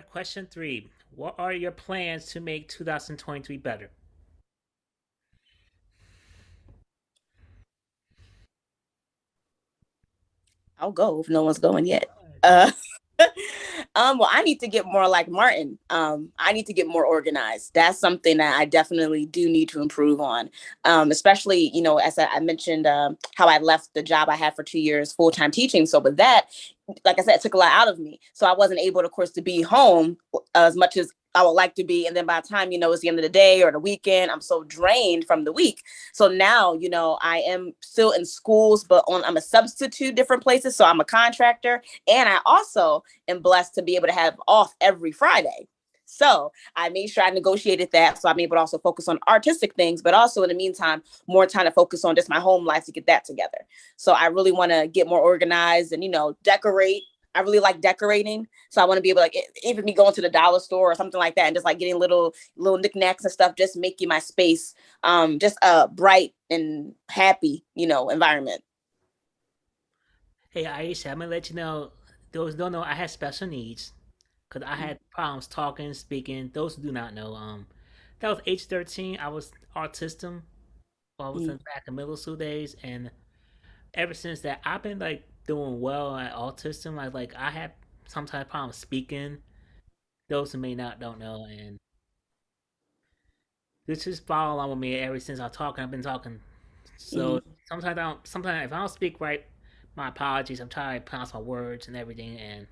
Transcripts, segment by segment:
Question 3. What are your plans to make 2023 better? I'll go if no one's going yet. Uh, well, I need to get more like Martin. I need to get more organized. That's something that I definitely do need to improve on. Especially, as I mentioned, how I left the job I had for 2 years full time teaching. So with that, like I said, it took a lot out of me. So I wasn't able, of course, to be home as much as I would like to be. And then by the time, it's the end of the day or the weekend, I'm so drained from the week. So now, I am still in schools, but I'm a substitute different places. So I'm a contractor. And I also am blessed to be able to have off every Friday. So I made sure I negotiated that. So I'm able to also focus on artistic things, but also in the meantime, more time to focus on just my home life to get that together. So I really want to get more organized and, decorate. I really like decorating. So I want to be able to, like, even me going to the dollar store or something like that and just like getting little knickknacks and stuff, just making my space just a bright and happy, environment. Hey, Aisha, I'm gonna let you know. Those who don't know, I had special needs because I had problems talking, speaking. Those who do not know, that was age 13. I was autistic. I was in back in middle school days, and ever since that, I've been like doing well at autism. Like I had sometimes problems speaking. Those who may not don't know, and this is following along with me ever since I talk. I've been talking. So Mm-hmm. sometimes I don't. Sometimes if I don't speak right, my apologies. I'm trying to pronounce my words and everything, and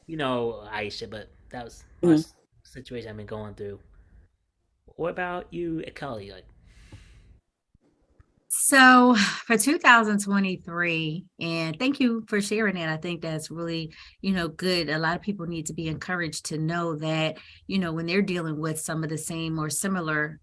Aisha, but that was my Mm-hmm. situation I've been going through. What about you, Kellie? Like, So for 2023, and thank you for sharing that. I think that's really, good. A lot of people need to be encouraged to know that, when they're dealing with some of the same or similar,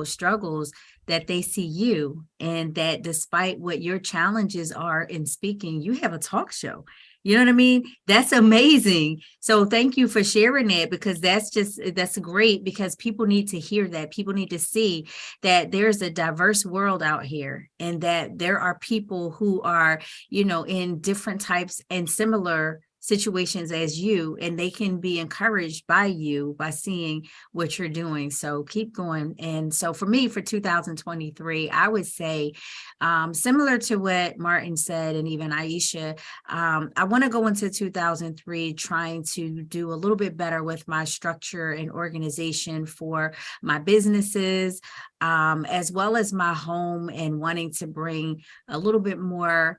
struggles, that they see you and that despite what your challenges are in speaking, you have a talk show. You know what I mean? That's amazing. So thank you for sharing that because that's great because people need to hear that. People need to see that there's a diverse world out here and that there are people who are, in different types and similar situations as you, and they can be encouraged by you by seeing what you're doing. So keep going. And so for me, for 2023, I would say, similar to what Martin said, and even Aisha, I want to go into 2003 trying to do a little bit better with my structure and organization for my businesses, as well as my home, and wanting to bring a little bit more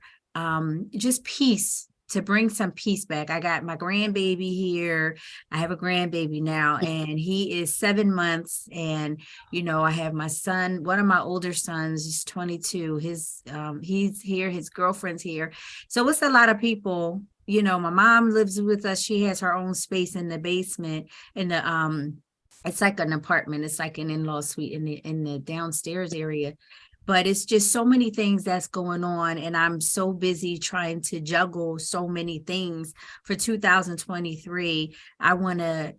just peace, to bring some peace back. I got my grandbaby here. I have a grandbaby now, and he is 7 months. And I have my son, one of my older sons, he's 22. He's here, his girlfriend's here. So it's a lot of people. My mom lives with us. She has her own space in the basement, in the it's like an apartment. It's like an in-law suite in the downstairs area. But it's just so many things that's going on. And I'm so busy trying to juggle so many things for 2023. I want to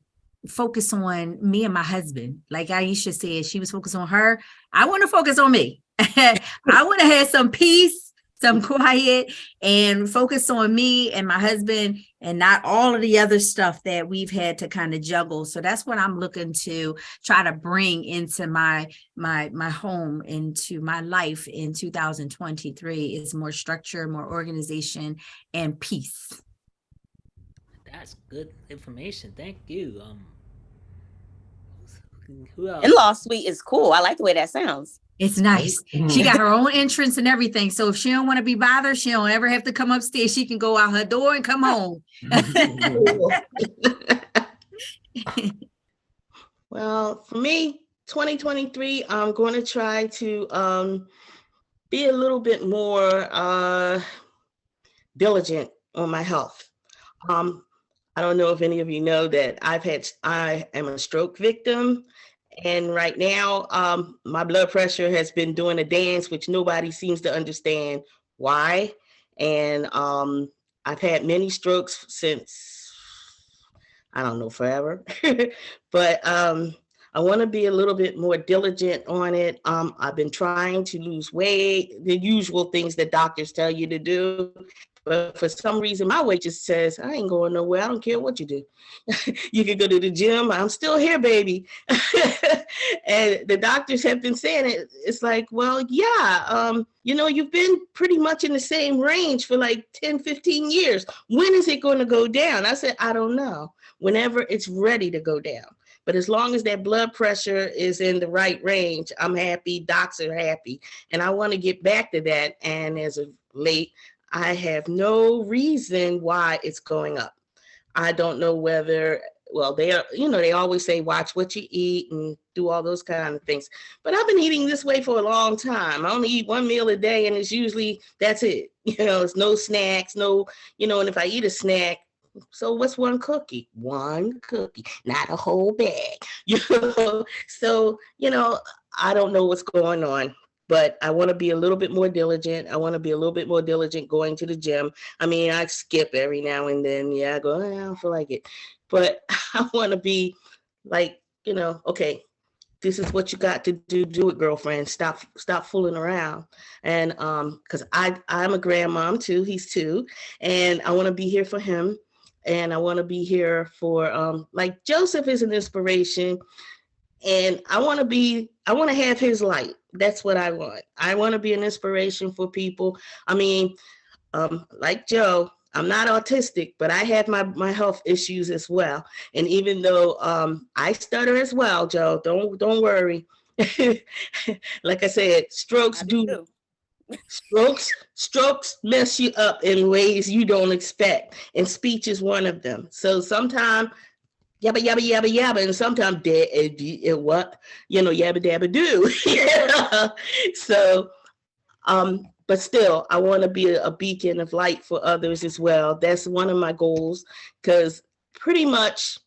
focus on me and my husband. Like Aisha said, she was focused on her. I want to focus on me. I want to have some peace, some quiet, and focus on me and my husband and not all of the other stuff that we've had to kind of juggle. So that's what I'm looking to try to bring into my home, into my life in 2023 is more structure, more organization, and peace. that's good information. Thank you. Who else? In-law suite is cool. I like the way that sounds. It's nice. She got her own entrance and everything. So if she don't want to be bothered, she don't ever have to come upstairs. She can go out her door and come home. Well, for me, 2023, I'm going to try to be a little bit more diligent on my health. I don't know if any of you know that I am a stroke victim. And right now, my blood pressure has been doing a dance, which nobody seems to understand why. And I've had many strokes since, I don't know, forever. But I want to be a little bit more diligent on it. I've been trying to lose weight, the usual things that doctors tell you to do. But for some reason, my weight just says, I ain't going nowhere. I don't care what you do. You can go to the gym. I'm still here, baby. And the doctors have been saying it. It's like, well, yeah, you've been pretty much in the same range for like 10, 15 years. When is it going to go down? I said, I don't know. Whenever it's ready to go down. But as long as that blood pressure is in the right range, I'm happy. Docs are happy. And I want to get back to that. And as of late, I have no reason why it's going up. I don't know whether, well, they are, they always say, watch what you eat and do all those kind of things. But I've been eating this way for a long time. I only eat one meal a day, and it's usually, that's it. It's no snacks, no, and if I eat a snack, so what's one cookie? One cookie, not a whole bag. So, I don't know what's going on. But I want to be a little bit more diligent. I want to be a little bit more diligent going to the gym. I mean, I skip every now and then. Yeah, I go, I don't feel like it. But I want to be like, okay, this is what you got to do. Do it, girlfriend. Stop fooling around. And because I'm a grandmom too. He's 2. And I want to be here for him. And I want to be here for, like Joseph is an inspiration. And I want to have his light. That's what I want. I want to be an inspiration for people. I mean, like Joe, I'm not autistic, but I have my health issues as well. And even though I stutter as well, Joe, don't worry. Like I said, strokes mess you up in ways you don't expect. And speech is one of them. So sometimes yabba, yabba, yabba, yabba, and sometimes what, yabba, dabba, do. So, but still, I want to be a beacon of light for others as well. That's one of my goals, because pretty much,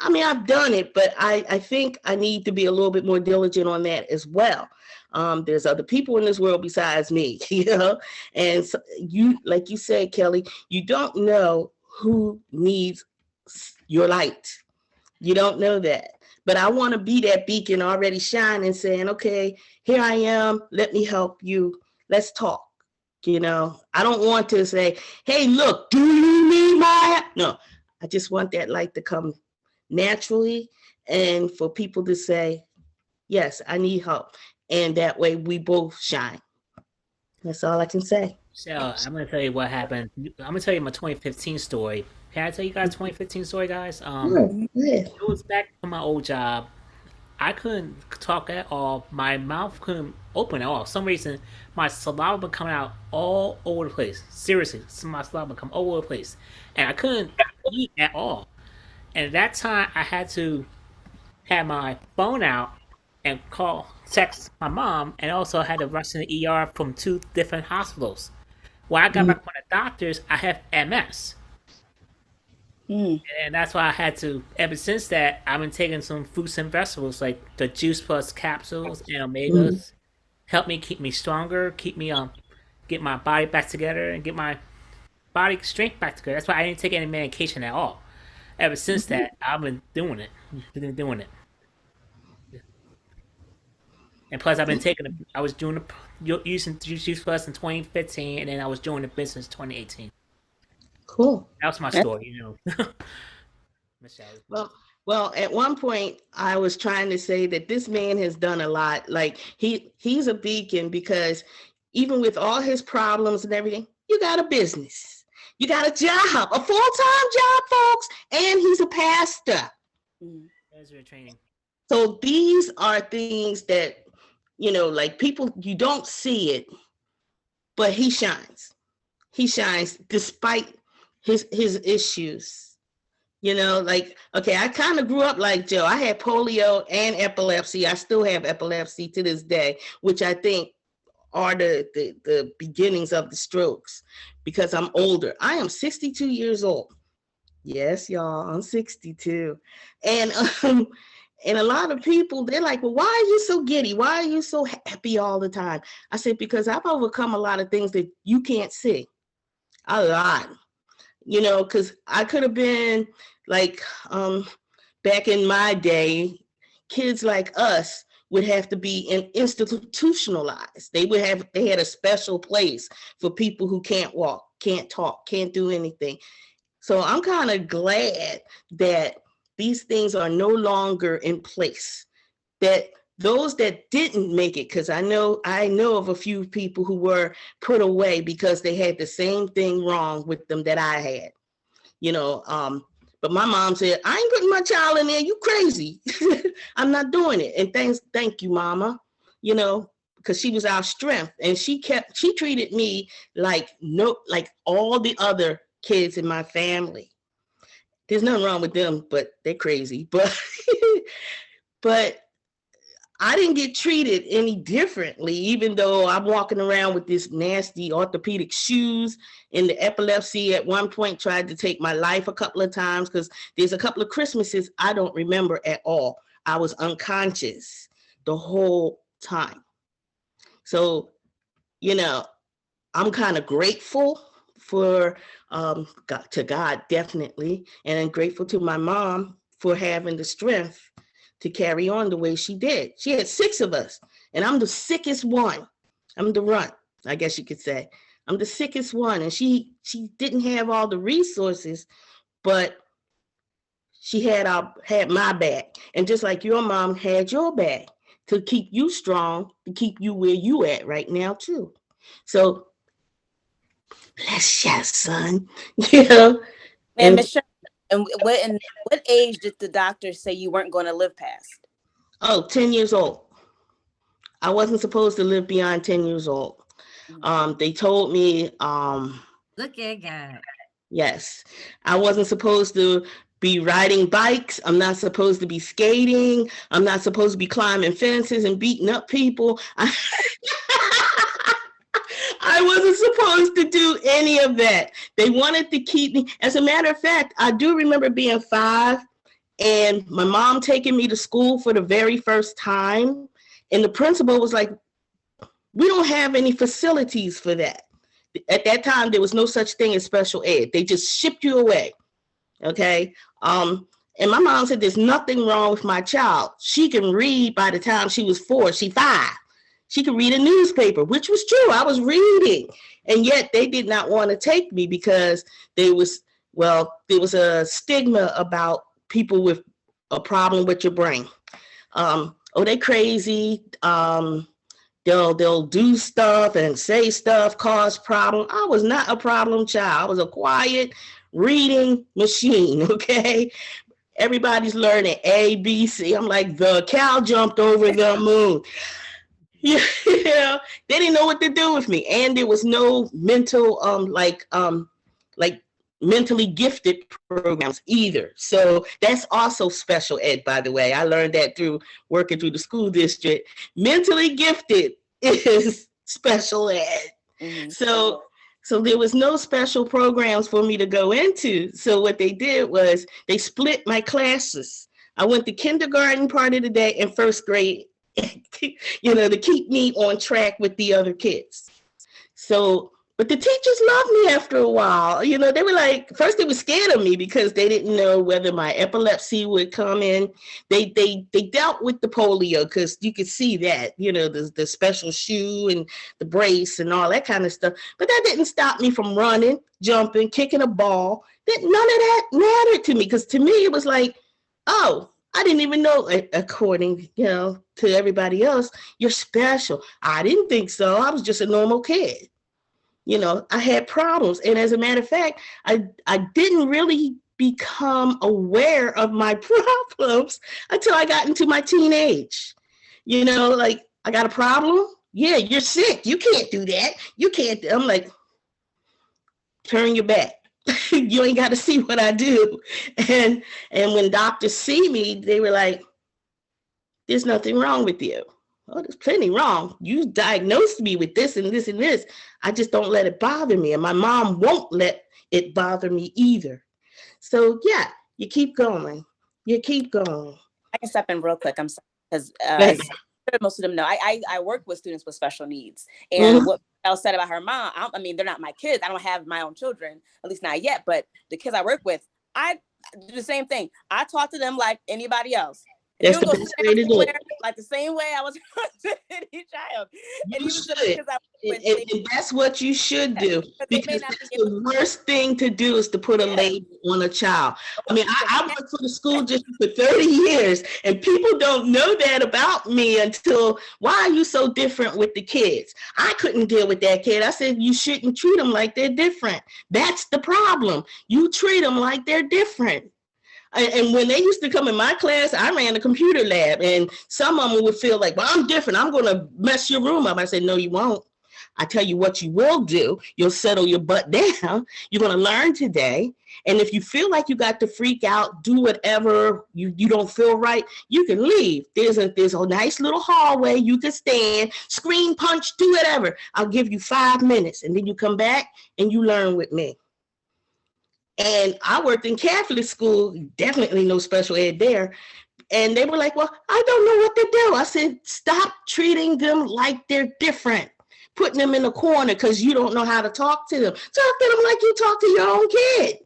I've done it, but I think I need to be a little bit more diligent on that as well. There's other people in this world besides me, and so like you said, Kelly, you don't know who needs your light. You don't know that. But I want to be that beacon already shining, saying, okay, here I am. Let me help you. Let's talk. I don't want to say, hey, look, do you need my help? No, I just want that light to come naturally, and for people to say, yes, I need help. And that way we both shine. That's all I can say. So I'm gonna tell you what happened. I'm gonna tell you my 2015 story. Can I tell you guys 2015 story, guys? It was back to my old job. I couldn't talk at all. My mouth couldn't open at all. For some reason, my saliva would come out all over the place. Seriously, my saliva would come all over the place, and I couldn't eat at all. And at that time, I had to have my phone out and text my mom, and also had to rush in the ER from 2 different hospitals. When I got back from the doctors, I have MS. And that's why I had to, ever since that, I've been taking some fruits and vegetables like the Juice Plus capsules and omegas. Help me keep me stronger, keep me get my body back together and get my body strength back together. That's why I didn't take any medication at all. Ever since that, I've been doing it. And plus, I've been I was doing using Juice Plus in 2015, and then I was doing the business 2018. Cool. That was my story, Michelle. Well, at one point I was trying to say that this man has done a lot. Like he's a beacon, because even with all his problems and everything, you got a business, you got a job, a full-time job, folks, and he's a pastor. That's your training. So these are things that, like people, you don't see it, but he shines. He shines despite his issues. Like, okay, I kind of grew up like Joe. I had polio and epilepsy. I still have epilepsy to this day, which I think are the beginnings of the strokes, because I'm older. I am 62 years old. Yes, y'all, I'm 62. And a lot of people, they're like, well, why are you so giddy? Why are you so happy all the time? I said, because I've overcome a lot of things that you can't see. A lot. Because I could have been like, back in my day, kids like us, would have to be institutionalized. They had a special place for people who can't walk, can't talk, can't do anything. So I'm kind of glad that these things are no longer in place. That those that didn't make it, because I know of a few people who were put away because they had the same thing wrong with them that I had. But my mom said, I ain't putting my child in there. You crazy. I'm not doing it. And thank you, mama, because she was our strength. And she treated me like all the other kids in my family. There's nothing wrong with them, but they're crazy. But I didn't get treated any differently, even though I'm walking around with this nasty orthopedic shoes, and the epilepsy at one point tried to take my life a couple of times, because there's a couple of Christmases I don't remember at all. I was unconscious the whole time. So, I'm kind of grateful for to God, definitely, and I'm grateful to my mom for having the strength to carry on the way she did. She had 6 of us, and I'm the sickest one. I'm the runt, I guess you could say. I'm the sickest one, and she didn't have all the resources, but she had my back. And just like your mom had your back to keep you strong, to keep you where you at right now too. So bless you, son. And Miss Sharon, and what age did the doctor say you weren't going to live past? 10 years old. I wasn't supposed to live beyond 10 years old. They told me, look at God. Yes, I wasn't supposed to be riding bikes. I'm not supposed to be skating. I'm not supposed to be climbing fences and beating up people. I wasn't supposed to do any of that. They wanted to keep me. As a matter of fact, I do remember being 5 and my mom taking me to school for the very first time. And the principal was like, we don't have any facilities for that. At that time, there was no such thing as special ed. They just shipped you away. Okay. And my mom said, there's nothing wrong with my child. She can read by the time she was 4. She's 5. She could read a newspaper, which was true. I was reading. And yet they did not want to take me because there was a stigma about people with a problem with your brain. They crazy. They'll do stuff and say stuff, cause problem. I was not a problem child. I was a quiet reading machine, okay? Everybody's learning A, B, C. I'm like, the cow jumped over the moon. Yeah, they didn't know what to do with me. And there was no mental, like mentally gifted programs either. So that's also special ed, by the way. I learned that through working through the school district. Mentally gifted is special ed. Mm-hmm. So there was no special programs for me to go into. So what they did was they split my classes. I went to kindergarten part of the day and first grade, to keep me on track with the other kids. So, but the teachers loved me after a while. They were like, first they were scared of me because they didn't know whether my epilepsy would come in. They dealt with the polio because you could see that, the special shoe and the brace and all that kind of stuff. But that didn't stop me from running, jumping, kicking a ball. None of that mattered to me because to me it was like, oh, I didn't even know, according, to everybody else, you're special. I didn't think so. I was just a normal kid. I had problems. And as a matter of fact, I didn't really become aware of my problems until I got into my teenage. Like, I got a problem? Yeah, you're sick. You can't do that. You can't. I'm like, turn your back. You ain't got to see what I do. And when doctors see me, they were like, there's nothing wrong with you. Oh, there's plenty wrong. You diagnosed me with this and this and this. I just don't let it bother me. And my mom won't let it bother me either. So yeah, you keep going. You keep going. I can step in real quick. I'm sorry, because most of them know. I work with students with special needs. And what Elle said about her mom, they're not my kids. I don't have my own children, at least not yet. But the kids I work with, I do the same thing. I talk to them like anybody else. That's the best way to do it. like the same way I was to any child. And You even should. because I went with And that's what you should do, because that's the worst thing to do is to put a label on a child. I mean, I worked for the school district for 30 years, and people don't know that about me until, why are you so different with the kids? I couldn't deal with that kid. I said, you shouldn't treat them like they're different. That's the problem. You treat them like they're different. And when they used to come in my class, I ran a computer lab, and some of them would feel like, well, I'm different. I'm going to mess your room up. I said, no, you won't. I tell you what you will do. You'll settle your butt down. You're going to learn today. And if you feel like you got to freak out, do whatever you don't feel right, you can leave. There's a nice little hallway. You can stand, scream, punch, do whatever. I'll give you 5 minutes, and then you come back and you learn with me. And I worked in Catholic school, definitely no special ed there. And they were like, well, I don't know what to do. I said, stop treating them like they're different, putting them in a corner because you don't know how to talk to them. Talk to them like you talk to your own kid.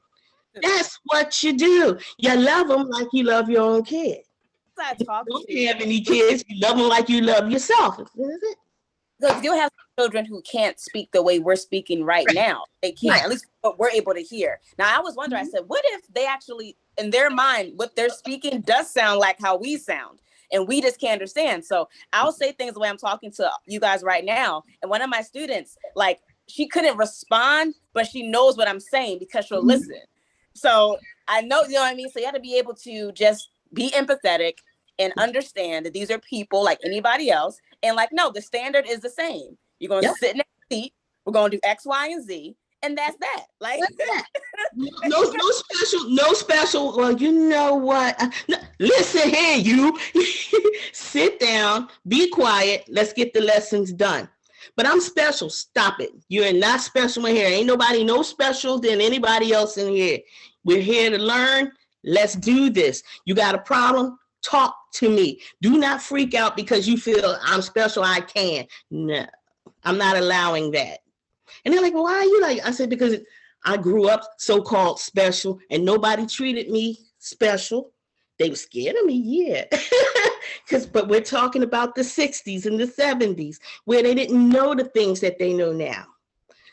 That's what you do. You love them like you love your own kid. You don't have any kids, you love them like you love yourself. Is it? So you have children who can't speak the way we're speaking right now. They can't, at least what we're able to hear. Now, I was wondering, I said, what if they actually, in their mind, what they're speaking does sound like how we sound, and we just can't understand. So I'll say things the way I'm talking to you guys right now. And one of my students, like, she couldn't respond, but she knows what I'm saying because she'll listen. So I know, you know what I mean? So you have to be able to just be empathetic and understand that these are people like anybody else. And like, no, the standard is the same. You're going to sit in the seat. We're going to do X, Y, and Z. And that's that. Like, no special. Well, you know what? No, listen here, you sit down, be quiet. Let's get the lessons done. But I'm special. Stop it. You're not special in here. Ain't nobody no special than anybody else in here. We're here to learn. Let's do this. You got a problem? Talk to me. Do not freak out because you feel I'm special. I can. No, I'm not allowing that. And they're like, well, why are you like? I said, because I grew up so-called special and nobody treated me special. They were scared of me, yeah. But we're talking about the 60s and the 70s where they didn't know the things that they know now.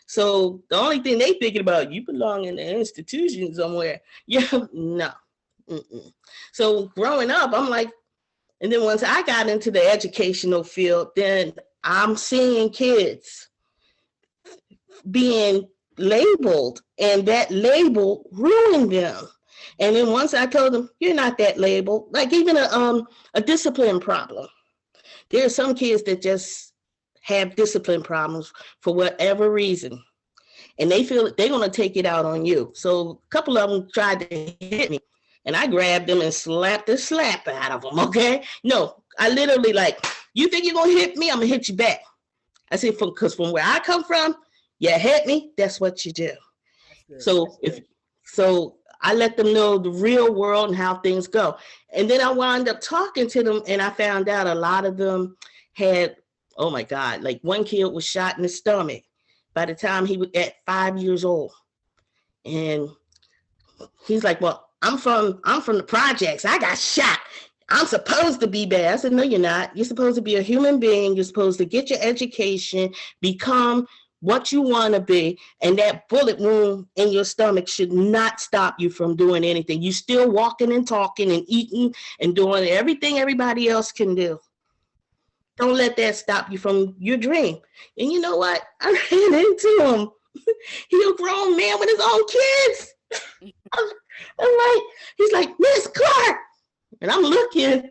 So the only thing they thinking about, you belong in an institution somewhere. Yeah, no. Mm-mm. So growing up, I'm like, and then once I got into the educational field, then I'm seeing kids being labeled, and that label ruined them. And then once I told them, you're not that label, like even a discipline problem. There are some kids that just have discipline problems for whatever reason. And they feel they're going to take it out on you. So a couple of them tried to hit me. And I grabbed them and slapped the slap out of them, okay? No, I literally like, you think you're going to hit me? I'm going to hit you back. I said, because from where I come from, you hit me, that's what you do. So I let them know the real world and how things go. And then I wound up talking to them, and I found out a lot of them had, oh my God, like one kid was shot in the stomach by the time he was at 5 years old. And he's like, well, I'm from the projects. I got shot. I'm supposed to be bad. I said, no, you're not. You're supposed to be a human being. You're supposed to get your education, become what you want to be. And that bullet wound in your stomach should not stop you from doing anything. You're still walking and talking and eating and doing everything everybody else can do. Don't let that stop you from your dream. And you know what? I ran into him. He's a grown man with his own kids. I'm like, he's like, Miss Clark. And I'm looking,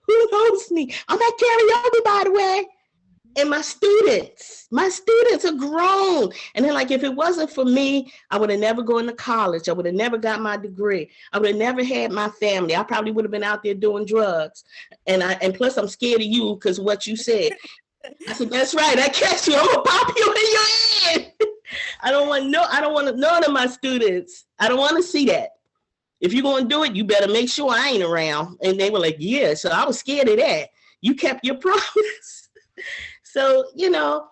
who knows me? I'm at karaoke, by the way. And my students are grown. And they're like, if it wasn't for me, I would have never gone to college. I would have never got my degree. I would have never had my family. I probably would have been out there doing drugs. And plus I'm scared of you because what you said. I said, that's right. I catch you. I'm gonna pop you in your head. I don't want none of my students. I don't want to see that. If you're going to do it, you better make sure I ain't around. And they were like, yeah. So I was scared of that. You kept your promise. So, you know,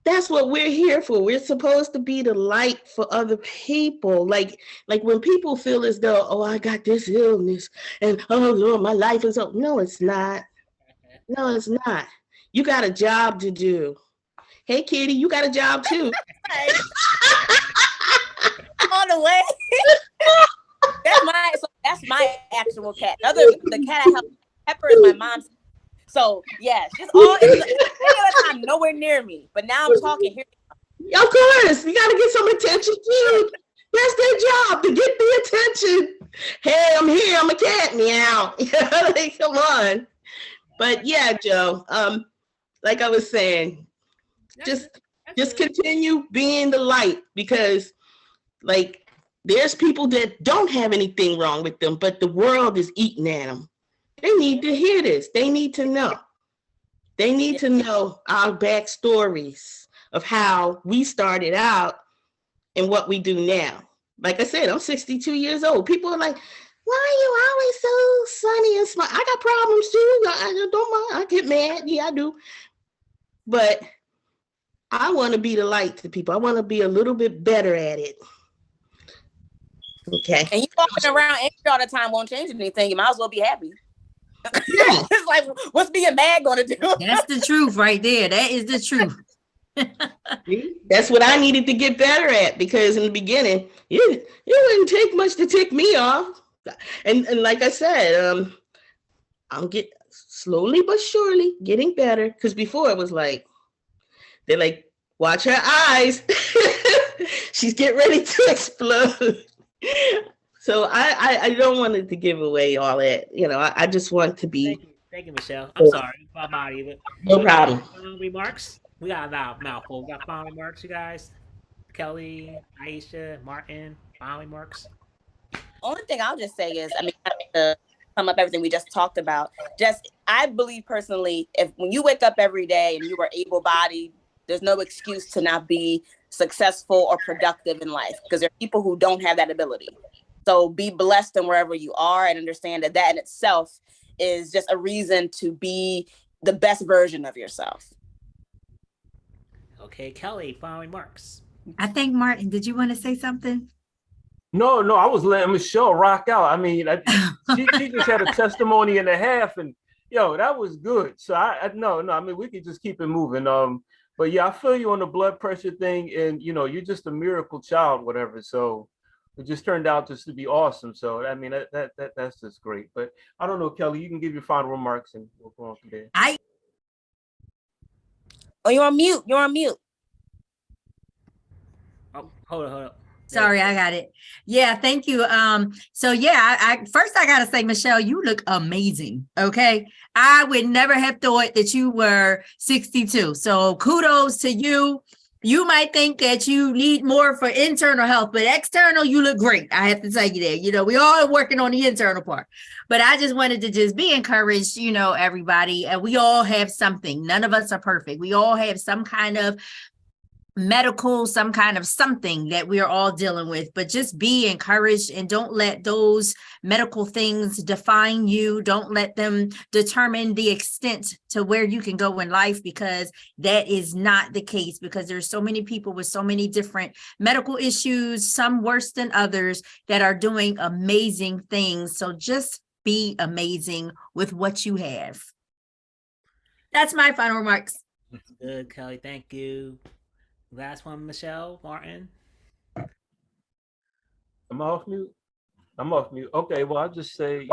that's what we're here for. We're supposed to be the light for other people. Like when people feel as though, oh, I got this illness and oh, Lord, my life is up. No, it's not. No, it's not. You got a job to do. Hey, Kitty, you got a job too. On the way. That's my actual cat. The cat I have, Pepper, is my mom's. So yeah, she's all any other time nowhere near me. But now I'm talking here. Of course, you gotta get some attention too. That's their job, to get the attention. Hey, I'm here, I'm a cat, meow. Like, come on. But yeah, Joe, like I was saying, just continue being the light, because like there's people that don't have anything wrong with them, but the world is eating at them. They need to hear this. They need to know. They need to know our backstories of how we started out and what we do now. Like I said, I'm 62 years old. People are like, why are you always so sunny and smart? I got problems too. I don't mind. I get mad. Yeah, I do. But I want to be the light to people. I want to be a little bit better at it. Okay. And you walking around angry all the time won't change anything. You might as well be happy. Yeah. It's like, what's being mad going to do? That's the truth right there. That is the truth. That's what I needed to get better at, because in the beginning, it wouldn't take much to tick me off. And like I said, I'm slowly but surely getting better, because before it was like, they're like, watch her eyes. She's getting ready to explode. So I don't want it to give away all that. You know, I just want to be. Thank you, Michelle. I'm sorry about my either. No problem. Final remarks? We got a mouthful. We got final remarks, you guys. Kelly, Aisha, Martin, final remarks. Only thing I'll just say is, I mean, to sum up everything we just talked about, I believe personally, when you wake up every day and you are able-bodied, there's no excuse to not be successful or productive in life, because there are people who don't have that ability. So be blessed in wherever you are, and understand that in itself is just a reason to be the best version of yourself. Okay, Kelly, final remarks. I think, Martin, did you want to say something? No, I was letting Michelle rock out. I mean, she just had a testimony and a half, and that was good. So I mean, we could just keep it moving. But yeah, I feel you on the blood pressure thing, and you're just a miracle child, whatever. So it just turned out just to be awesome. So I mean, that's just great. But I don't know, Kelly, you can give your final remarks, and we'll go on from there. Oh, you're on mute. You're on mute. Oh, hold on. Sorry, I got it. Yeah, thank you. So yeah, I first I gotta say, Michelle, you look amazing. Okay. I would never have thought that you were 62. So kudos to you. You might think that you need more for internal health, but external, you look great. I have to tell you that. We all are working on the internal part. But I just wanted to just be encouraged, everybody. And we all have something. None of us are perfect. We all have some kind of medical, some kind of something that we are all dealing with, but just be encouraged and don't let those medical things define you. Don't let them determine the extent to where you can go in life, because that is not the case, because there's so many people with so many different medical issues, some worse than others, that are doing amazing things. So just be amazing with what you have. That's my final remarks. Good, Kelly. Thank you. Last one, Michelle, Martin. Am I off mute? I'm off mute. Okay, well, I'll just say,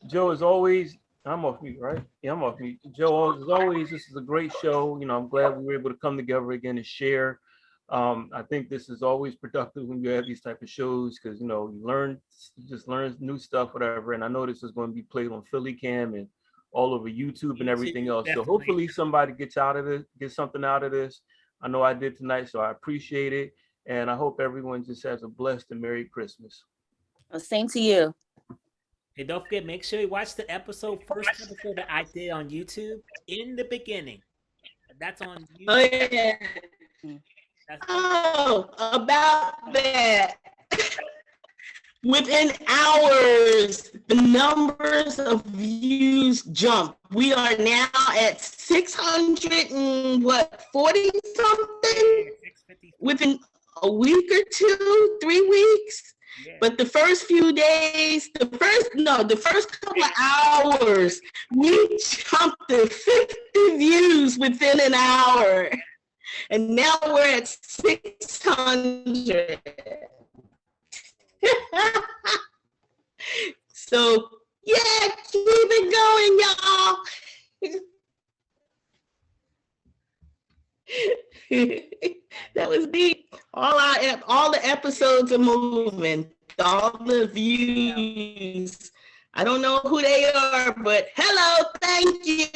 Joe, as always, I'm off mute, right? Yeah, I'm off mute. Joe, as always, this is a great show. I'm glad we were able to come together again and share. I think this is always productive when you have these type of shows, because, you just learn new stuff, whatever. And I know this is going to be played on Philly Cam and all over YouTube and everything else. Definitely. So hopefully somebody gets something out of this. I know I did tonight, so I appreciate it. And I hope everyone just has a blessed and Merry Christmas. Well, same to you. Hey, don't forget, make sure you watch the first episode that I did on YouTube in the beginning. That's on YouTube. Oh, yeah. About that. Within hours, the numbers of views jump. We are now at 640 something within a week or 2, 3 weeks. Yeah. But the first few days, the first couple of hours, we jumped to 50 views within an hour. And now we're at 600. So, yeah, keep it going, y'all. That was deep. All the episodes are moving. All the views. I don't know who they are, but hello, thank you.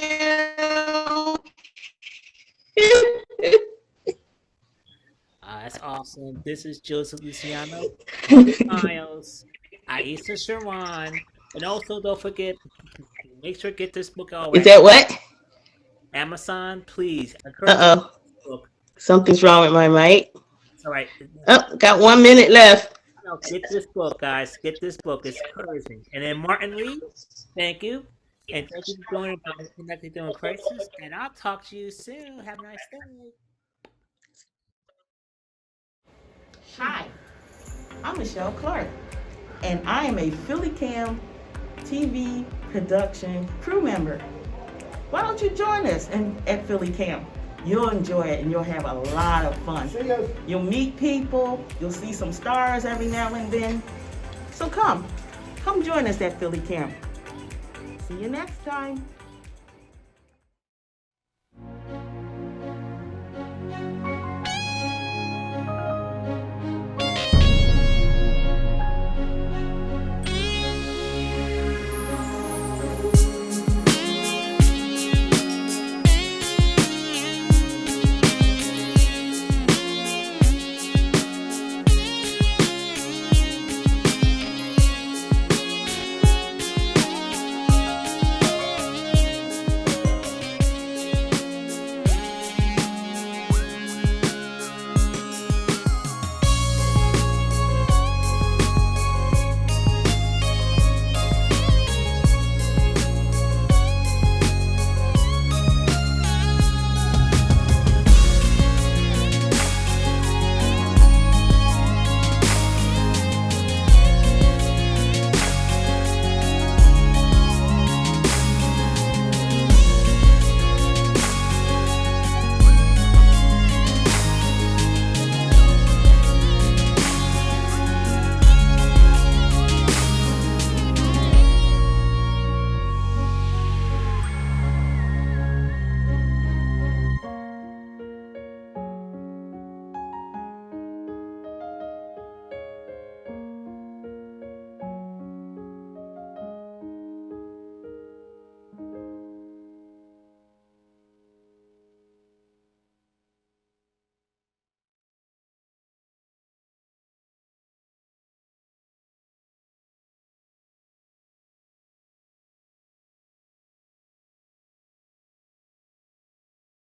That's awesome. This is Joseph Luciano, Kellie Miles, Aisha Saran, and also don't forget, make sure to get this book out Is at that what? Amazon. Please, I encourage you to Uh-oh. get this book. Something's wrong with my mic. It's all right. Oh, got 1 minute left. No, get this book, guys. Get this book. It's encouraging. And then Martin Lee, thank you. And thank you for joining Connected During Crisis. And I'll talk to you soon. Have a nice day. Hi, I'm Michelle Clark, and I am a PhillyCam TV production crew member. Why don't you join us at PhillyCam? You'll enjoy it and you'll have a lot of fun. You'll meet people, you'll see some stars every now and then. So come join us at PhillyCam. See you next time.